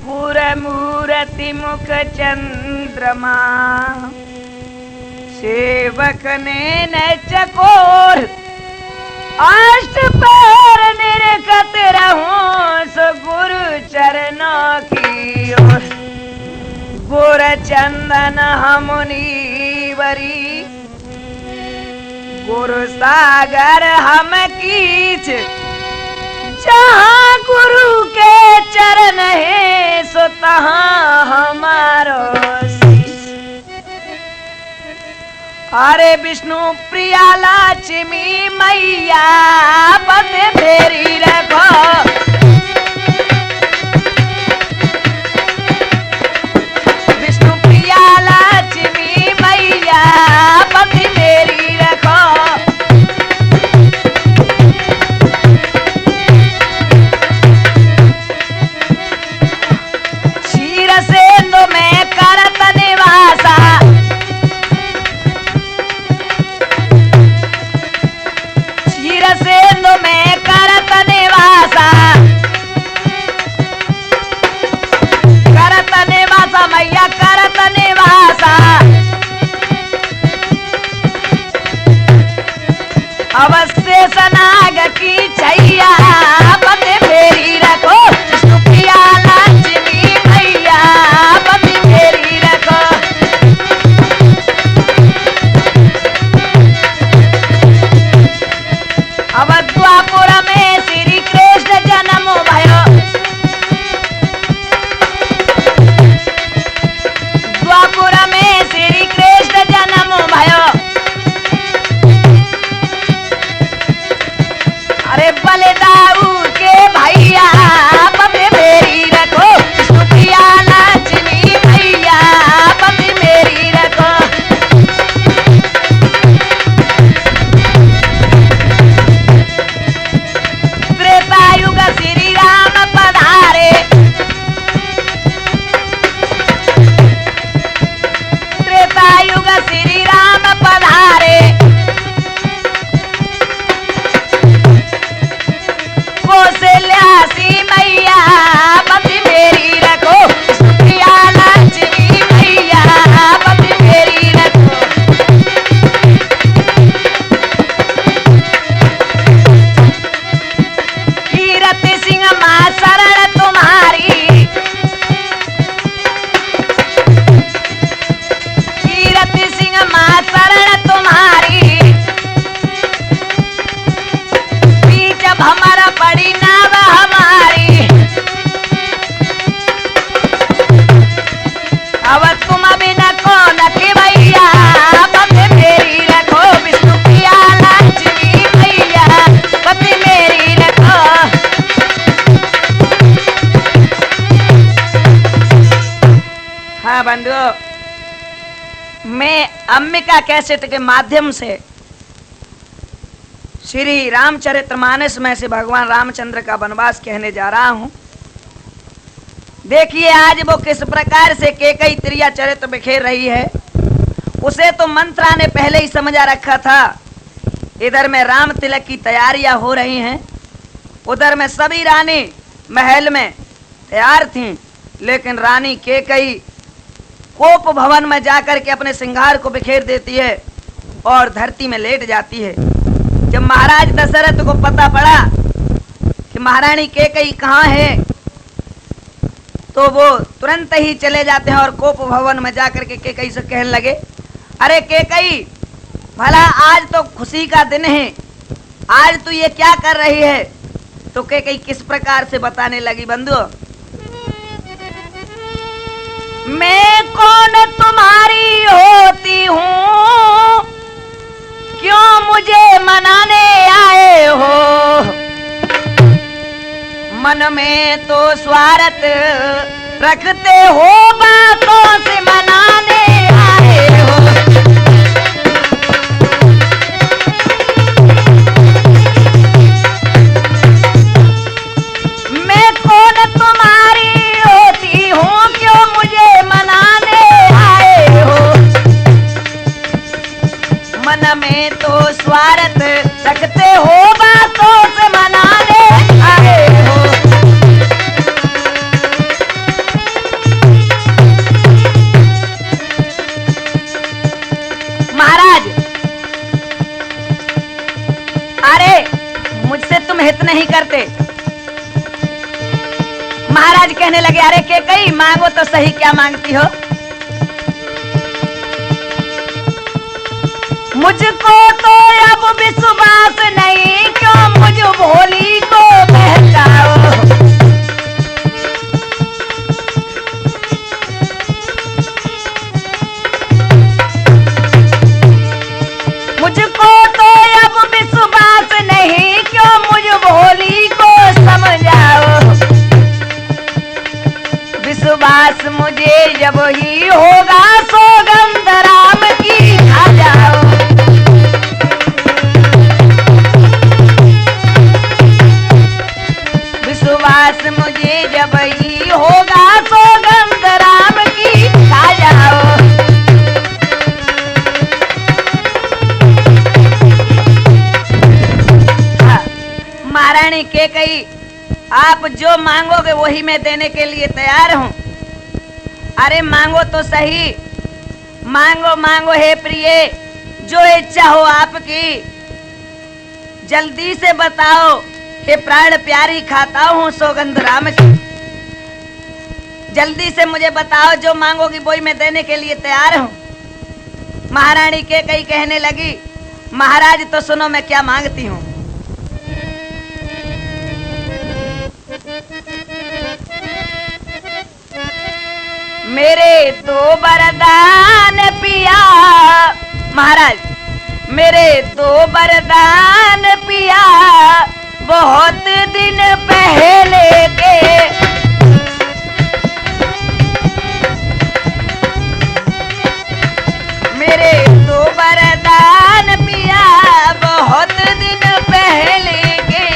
पूर मूर्ति मुख चंद्रमा, सेवक ने चकोर अष्ट पैर निरखत रहूं सो गुरु चरणों की ओर। गुर चंदन हमुनि वरी, गुरु सागर हम कीच, जहाँ गुरु के चरण है सो तहाँ हमारो शीश। हरे विष्णु प्रिया लक्ष्मी मैया पद फेरी रखो। विष्णु प्रिया लक्ष्मी मैया पद फेरी रखो। क्षीर सेतु में करत निवासा, सेतु में करत निवासा, करत निवासा मैया करत निवासा। अवश्य सनाग की छैया पद फेरी रखो। विष्णु प्रिया लक्ष्मी मैया पद फेरी रखो। अब द्वापुर में श्री कृष्ण जन्म भयो, द्वापुर में श्री कृष्ण जन्म भयो। अरे बलदाऊ के भैया पद मेरी रखो। विष्णु प्रिया लक्ष्मी मैया पद मेरी रखो। त्रेतायुग श्री राम पधारे, त्रेतायुग श्री राम पधारे। कौशल्यासी मैया पद मेरी रखो। विष्णु प्रिया लक्ष्मी मैया पद मेरी रखो। कीरति सिंह मां शरण तुम्हारी, कीरति सिंह मां शरण तुम्हारी। बीच भमर पड़ी नाव हमारी, अब तुम बिना कौन के भैया पद मेरी रखो। विष्णु प्रिया लक्ष्मी मैया पद मेरी रखो। हाँ बंधुओं, मैं अंबिका कैसेट के माध्यम से श्री रामचरितमानस में से भगवान रामचंद्र का वनवास कहने जा रहा हूं। देखिए आज वो किस प्रकार से केकई त्रिया चरित्र बिखेर रही है। उसे तो मंत्रा ने पहले ही समझा रखा था। इधर में राम तिलक की तैयारियां हो रही हैं, उधर में सभी रानी महल में तैयार थीं, लेकिन रानी केकई कोप भवन में जाकर के अपने सिंगार को बिखेर देती है और धरती में लेट जाती है। जब महाराज दशरथ को पता पड़ा कि महारानी केकई कहाँ है, तो वो तुरंत ही चले जाते हैं और कोप भवन में जाकर के केकई से कहने लगे, अरे केकई भला आज तो खुशी का दिन है, आज तू ये क्या कर रही है। तो केकई किस प्रकार से बताने लगी बंधु। मैं कौन तुम्हारी होती हूँ, क्यों मुझे मनाने आए हो। मन में तो स्वार्थ रखते हो, बातों से मनाने आए हो। मैं कौन तुम्हारी होती हूँ, क्यों मुझे मनाने आए हो। मन में तो स्वार्थ रखते हो, बातों से मनाने आए हो। कहने लगे, अरे के कई मांगो तो सही, क्या मांगती हो? मुझको तो अब विश्वास नहीं, क्यों मुझ भोली को बहकाओ। मुझको तो अब विश्वास नहीं, क्यों मुझ भोली को समझाओ। विश्वास मुझे जब ही होगा, सौगंध राम की खा जाओ। विश्वास मुझे जब ही होगा, सौगंध राम की खा जाओ। महारानी के कही, आप जो मांगोगे वही मैं देने के लिए तैयार हूं। अरे मांगो तो सही, मांगो मांगो हे प्रिय, जो इच्छा हो आपकी जल्दी से बताओ। हे प्राण प्यारी, खाता हूं सौगंध राम की, जल्दी से मुझे बताओ, जो मांगोगी वही मैं देने के लिए तैयार हूं। महारानी के कई कहने लगी, महाराज तो सुनो मैं क्या मांगती हूं। मेरे दो वरदान पिया, महाराज मेरे दो वरदान पिया, बहुत दिन पहले के। मेरे दो वरदान पिया, बहुत दिन पहले के।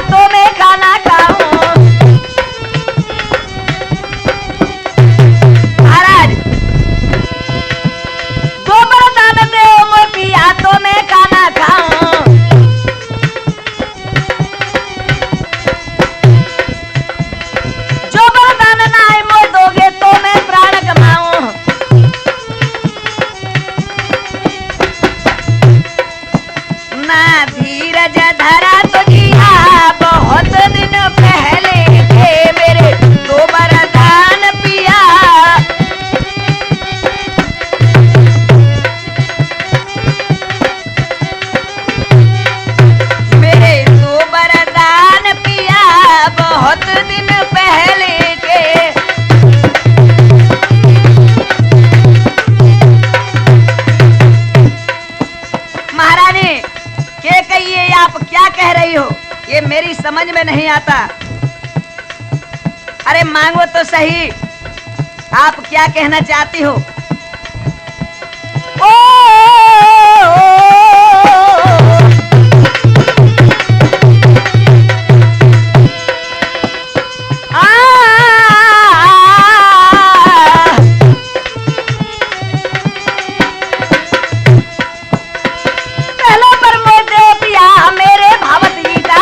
तो मैं खाना खाऊं। महाराज दो वरदान दे मोर पिया, तो मैं खाना खाऊं। जो वरदान नाय मोर दोगे, तो मैं प्राण कमाऊं। ना धीरज धरा तो जिया, बहुत दिन पहले थे मेरे दो वरदान पिया। मेरे दो वरदान पिया, बहुत दिन पहले के। महारानी के कहिए, आप क्या कह रही हो? ये मेरी समझ में नहीं आता। अरे मांगो तो सही, आप क्या कहना चाहती हो? ओ, पहला पर मुझे पिया मेरे भावत गीता।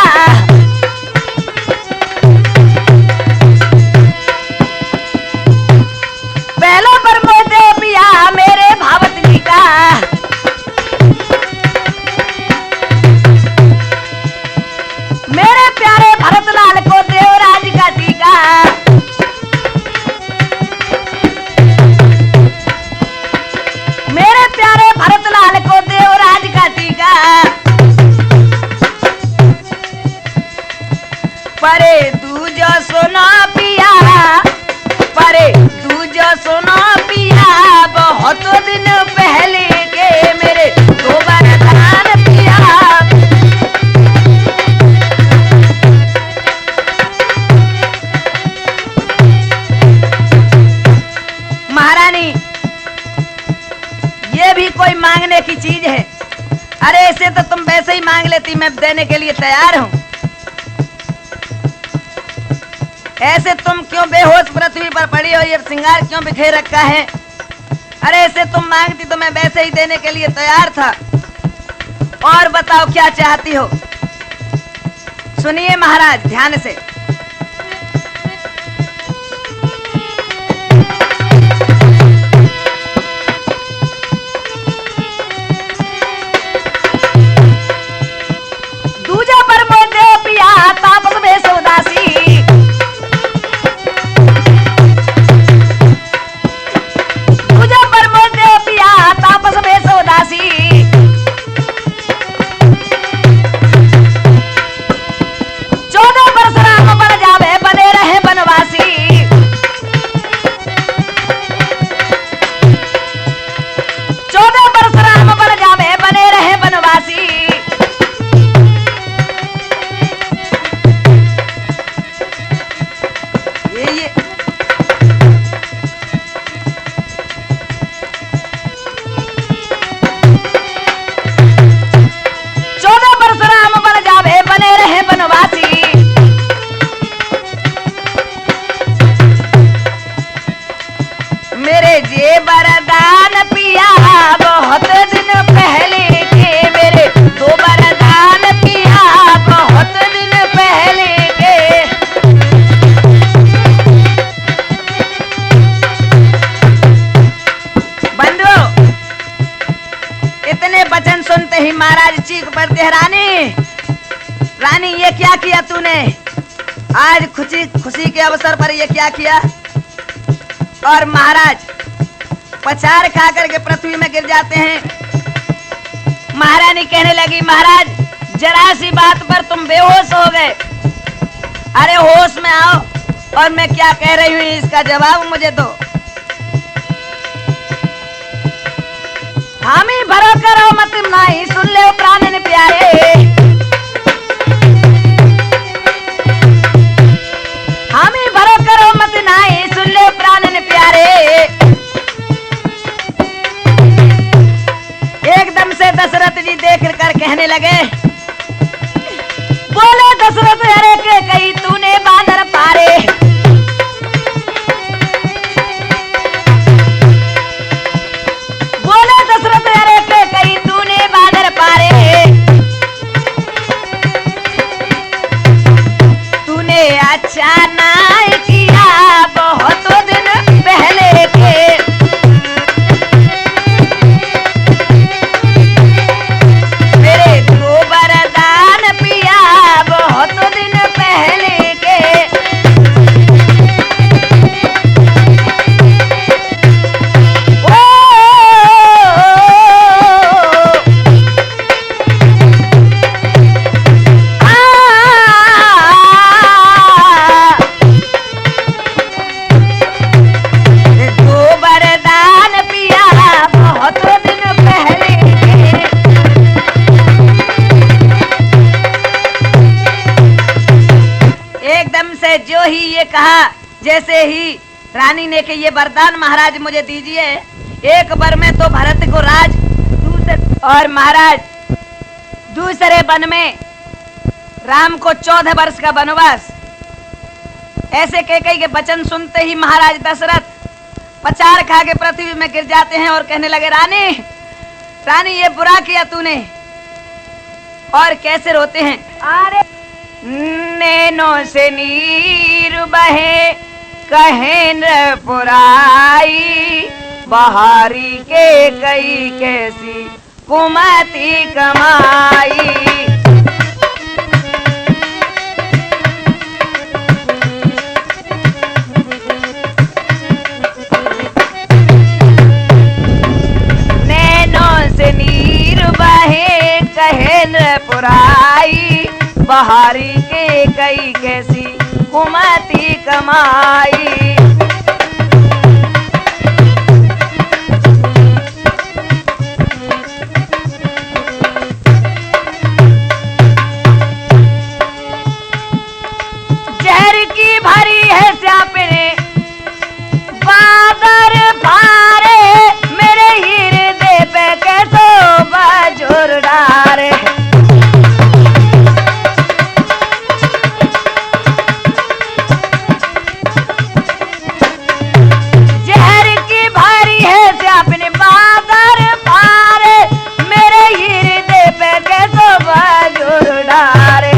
पहला पर मुझे पिया मेरे भावत गीता। मेरे प्यारे भरत लाल को देवराज का टीका। मेरे प्यारे भरत लाल को देवराज का टीका। परे दूजो सुना पिया, परे दूजो सुना पिया, बहुत दिन पहले के मेरे दो वरदान पिया। महारानी ये भी कोई मांगने की चीज है? अरे ऐसे तो तुम वैसे ही मांग लेती, मैं देने के लिए तैयार हूं। ऐसे तुम क्यों बेहोश पृथ्वी पर पड़ी हो, ये श्रृंगार क्यों बिखेर रखा है? अरे ऐसे तुम मांगती तो मैं वैसे ही देने के लिए तैयार था। और बताओ क्या चाहती हो? सुनिए महाराज ध्यान से। ये वरदान पिया बहुत दिन पहले के, मेरे दो वरदान पिया बहुत दिन पहले के। बंधु, इतने वचन सुनते ही महाराज चीख पड़ते हैं, रानी रानी ये क्या किया तूने? आज खुशी के अवसर पर ये क्या किया? और महाराज पछाड़ खा करके पृथ्वी में गिर जाते हैं। महारानी कहने लगी, महाराज जरा सी बात पर तुम बेहोश हो गए, अरे होश में आओ और मैं क्या कह रही हूँ इसका जवाब मुझे दो। हामी भरो करो मत नाही, सुन ले प्राणन प्यारे, हामी भरो करो मत नाही, सुन ले प्राणन प्यारे। एकदम से दशरथ जी देख कर कहने लगे, बोले दशरथ अरे के कही तूने बानर पारे, बोले दशरथ अरे के कही तूने बानर पारे, तूने अच्छा नहीं किया बहुत दिन पहले के, मेरे दो वरदान पिया बहुत दिन पहले के। ओ दो वरदान पिया बहुत दिन पहले के। एकदम से जो ही ये कहा, जैसे ही रानी ने कि ये वरदान महाराज मुझे दीजिए, एक बार में तो भरत को राज और महाराज दूसरे वन में राम को 14 वर्ष का वनवास। ऐसे कैकेयी के वचन सुनते ही महाराज दशरथ पछाड़ खा के पृथ्वी में गिर जाते हैं और कहने लगे, रानी रानी ये बुरा किया तूने। और कैसे रोते हैं, अरे नैनों से नीर बहे कहे न पुराई, बहारी के कई कैसी कुमति कमाई। नैनों से नीर बहे कहे न पुराई, बहारी के कई कैसी कुमति कमाई। जहर की भरी है स्यापने बादर फारे, मेरे हृदय पे कैसो बाजुर डारे। अपने बादर पारे, मेरे हृदय पे कैसो बाजुर डारे।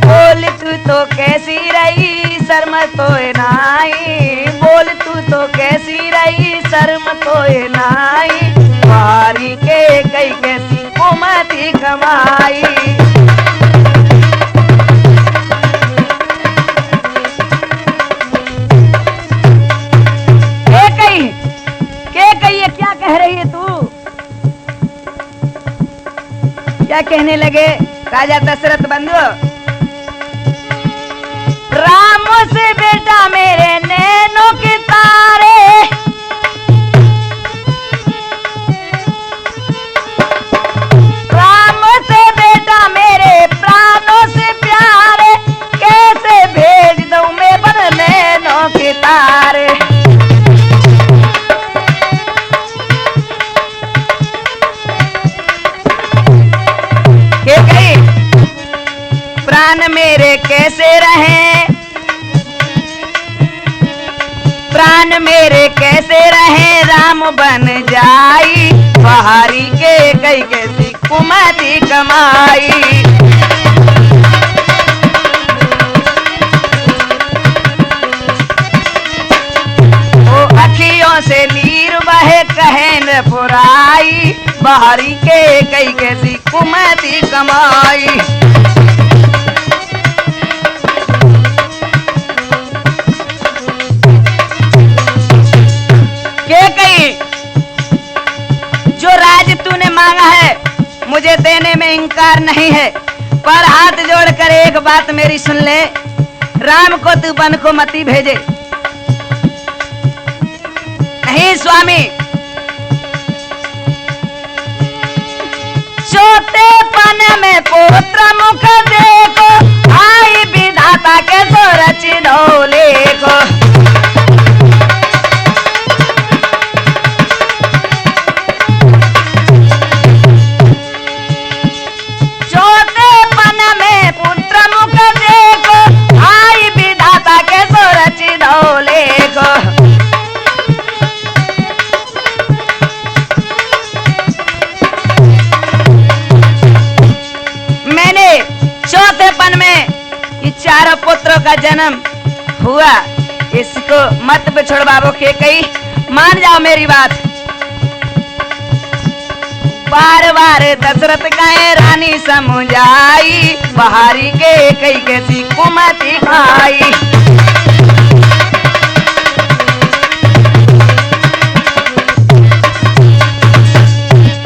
बोल तू तो कैसी रही शर्म तो नाई, बोल तू तो कैसी रही शर्म तो नाई, बारी के कई कैसी कुमति कमाई। क्या कह रही है तू? क्या कहने लगे राजा दशरथ बंधु? राम से बेटा मेरे नैनों के तारे, राम से बेटा मेरे प्राणों से प्यारे, कैसे भेज दूं मैं बन नैनों के तारे। प्राण मेरे कैसे रहे, प्राण मेरे कैसे रहे, राम बन जाई, बाहरी के कई कैसी कुमति कमाई। अखियों से नीर बहे कहन पुराई, बाहरी के कई कैसी कुमति कमाई। के कई जो राज तूने मांगा है मुझे देने में इंकार नहीं है, पर हाथ जोड़कर एक बात मेरी सुन ले, राम को तू वन को मती भेजे। नहीं स्वामी, चौथेपन में पुत्र मुख देखो, आई विधाता के तो रचि ढोले को। चौथेपन में पुत्र मुख देखो, आई विधाता के तो रचि ढोले को। चौथेपन में ये चारों पुत्रों का जन्म हुआ, इसको मत बिछोड़ बाबू के कई, मान जाओ मेरी बात। बार बार दशरथ कहे रानी समझाई, बाहरी के कई कैसी कुमति खाई।